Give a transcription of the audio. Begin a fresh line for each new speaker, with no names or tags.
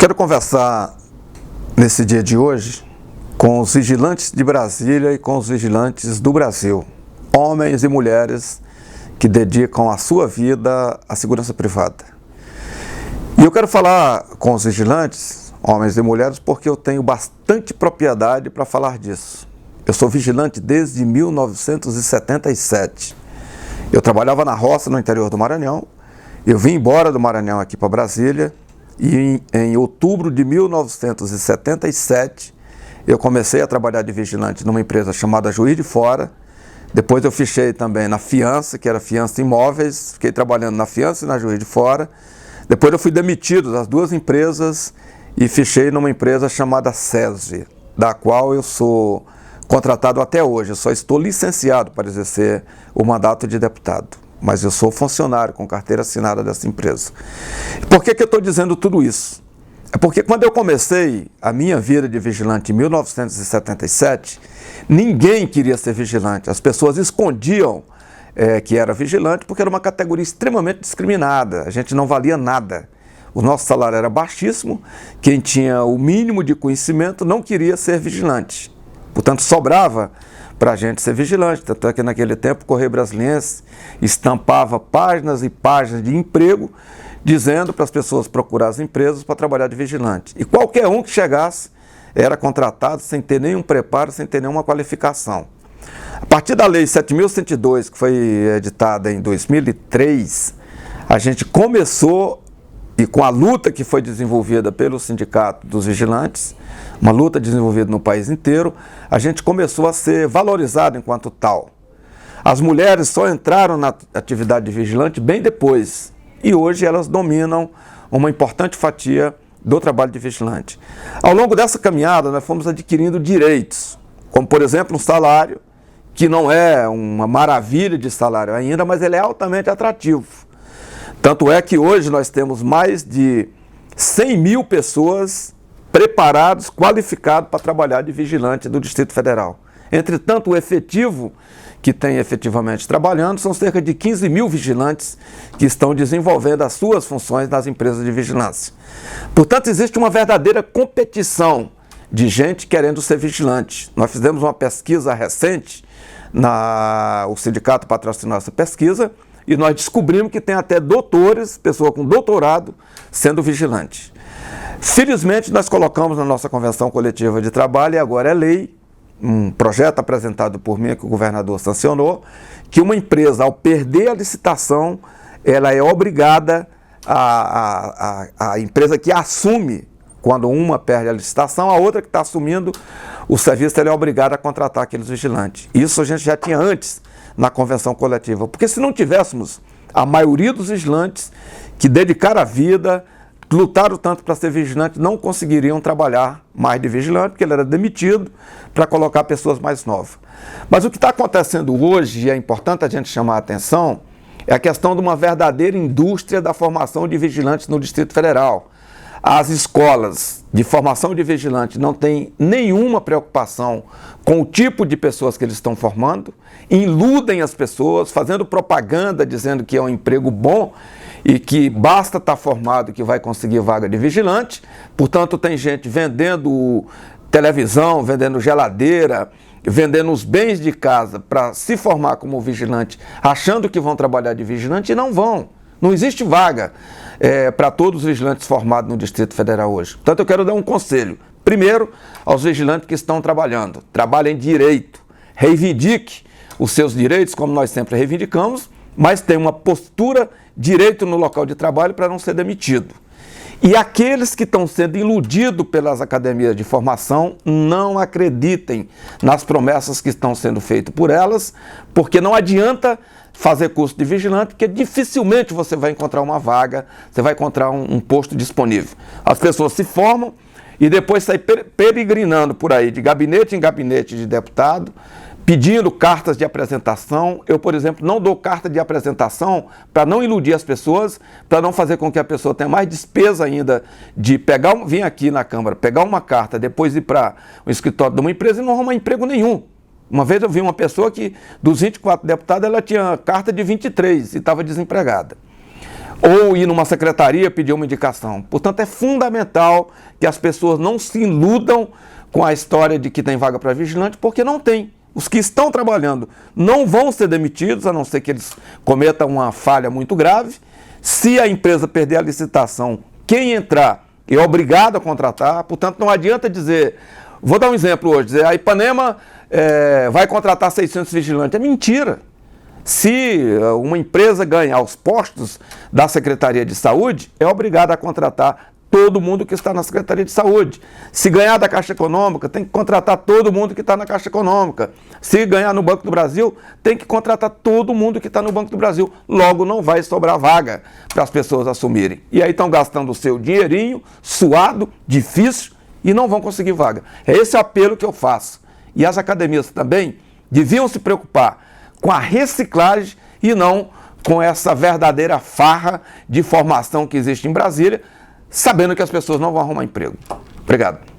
Quero conversar nesse dia de hoje com os vigilantes de Brasília e com os vigilantes do Brasil, homens e mulheres que dedicam a sua vida à segurança privada. E eu quero falar com os vigilantes, homens e mulheres, porque eu tenho bastante propriedade para falar disso. Eu sou vigilante desde 1977. Eu trabalhava na roça no interior do Maranhão. Eu vim embora do Maranhão aqui para Brasília e em outubro de 1977 eu comecei a trabalhar de vigilante numa empresa chamada Juiz de Fora. Depois eu fichei também na Fiança, que era Fiança Imóveis, fiquei trabalhando na Fiança e na Juiz de Fora. Depois eu fui demitido das duas empresas e fichei numa empresa chamada SESV, da qual eu sou contratado até hoje. Eu só estou licenciado para exercer o mandato de deputado, mas eu sou funcionário com carteira assinada dessa empresa. Por que eu estou dizendo tudo isso? É porque quando eu comecei a minha vida de vigilante em 1977, ninguém queria ser vigilante. As pessoas escondiam que era vigilante porque era uma categoria extremamente discriminada. A gente não valia nada. O nosso salário era baixíssimo. Quem tinha o mínimo de conhecimento não queria ser vigilante. Portanto, sobrava para a gente ser vigilante. Tanto é que naquele tempo o Correio Brasiliense estampava páginas e páginas de emprego dizendo para as pessoas procurar as empresas para trabalhar de vigilante. E qualquer um que chegasse era contratado sem ter nenhum preparo, sem ter nenhuma qualificação. A partir da Lei 7.102, que foi editada em 2003, a gente começou, e com a luta que foi desenvolvida pelo Sindicato dos Vigilantes, uma luta desenvolvida no país inteiro, a gente começou a ser valorizado enquanto tal. As mulheres só entraram na atividade de vigilante bem depois, e hoje elas dominam uma importante fatia do trabalho de vigilante. Ao longo dessa caminhada, nós fomos adquirindo direitos, como, por exemplo, um salário, que não é uma maravilha de salário ainda, mas ele é altamente atrativo. Tanto é que hoje nós temos mais de 100 mil pessoas preparados, qualificados para trabalhar de vigilante do Distrito Federal. Entretanto, o efetivo que tem efetivamente trabalhando são cerca de 15 mil vigilantes que estão desenvolvendo as suas funções nas empresas de vigilância. Portanto, existe uma verdadeira competição de gente querendo ser vigilante. Nós fizemos uma pesquisa recente, o sindicato patrocinou essa pesquisa, e nós descobrimos que tem até doutores, pessoa com doutorado, sendo vigilante. Felizmente, nós colocamos na nossa convenção coletiva de trabalho, e agora é lei, um projeto apresentado por mim, que o governador sancionou, que uma empresa, ao perder a licitação, ela é obrigada, a empresa que assume, quando uma perde a licitação, a outra que está assumindo o serviço, ela é obrigada a contratar aqueles vigilantes. Isso a gente já tinha antes na convenção coletiva, porque se não tivéssemos a maioria dos vigilantes que dedicaram a vida, lutaram tanto para ser vigilante, não conseguiriam trabalhar mais de vigilante, porque ele era demitido para colocar pessoas mais novas. Mas o que está acontecendo hoje, e é importante a gente chamar a atenção, é a questão de uma verdadeira indústria da formação de vigilantes no Distrito Federal. As escolas de formação de vigilante não têm nenhuma preocupação com o tipo de pessoas que eles estão formando, iludem as pessoas, fazendo propaganda, dizendo que é um emprego bom e que basta estar formado que vai conseguir vaga de vigilante. Portanto, tem gente vendendo televisão, vendendo geladeira, vendendo os bens de casa para se formar como vigilante, achando que vão trabalhar de vigilante e não vão. Não existe vaga para todos os vigilantes formados no Distrito Federal hoje. Portanto, eu quero dar um conselho. Primeiro, aos vigilantes que estão trabalhando. Trabalhem direito. Reivindique os seus direitos, como nós sempre reivindicamos, mas tenha uma postura direito no local de trabalho para não ser demitido. E aqueles que estão sendo iludidos pelas academias de formação, não acreditem nas promessas que estão sendo feitas por elas, porque não adianta fazer curso de vigilante, porque dificilmente você vai encontrar uma vaga, você vai encontrar um posto disponível. As pessoas se formam e depois saem peregrinando por aí, de gabinete em gabinete de deputado, pedindo cartas de apresentação. Eu, por exemplo, não dou carta de apresentação para não iludir as pessoas, para não fazer com que a pessoa tenha mais despesa ainda de vir aqui na Câmara, pegar uma carta, depois ir para o escritório de uma empresa e não arrumar emprego nenhum. Uma vez eu vi uma pessoa que, dos 24 deputados, ela tinha carta de 23 e estava desempregada. ou ir numa secretaria pedir uma indicação. Portanto, é fundamental que as pessoas não se iludam com a história de que tem vaga para vigilante, porque não tem. Os que estão trabalhando não vão ser demitidos, a não ser que eles cometam uma falha muito grave. Se a empresa perder a licitação, quem entrar é obrigado a contratar. Portanto, não adianta dizer... Vou dar um exemplo hoje. Dizer, a Ipanema vai contratar 600 vigilantes. É mentira. Se uma empresa ganhar os postos da Secretaria de Saúde, é obrigada a contratar todo mundo que está na Secretaria de Saúde. Se ganhar da Caixa Econômica, tem que contratar todo mundo que está na Caixa Econômica. Se ganhar no Banco do Brasil, tem que contratar todo mundo que está no Banco do Brasil. Logo, não vai sobrar vaga para as pessoas assumirem. E aí estão gastando o seu dinheirinho, suado, difícil, e não vão conseguir vaga. É esse o apelo que eu faço. E as academias também deviam se preocupar com a reciclagem e não com essa verdadeira farra de formação que existe em Brasília, sabendo que as pessoas não vão arrumar emprego. Obrigado.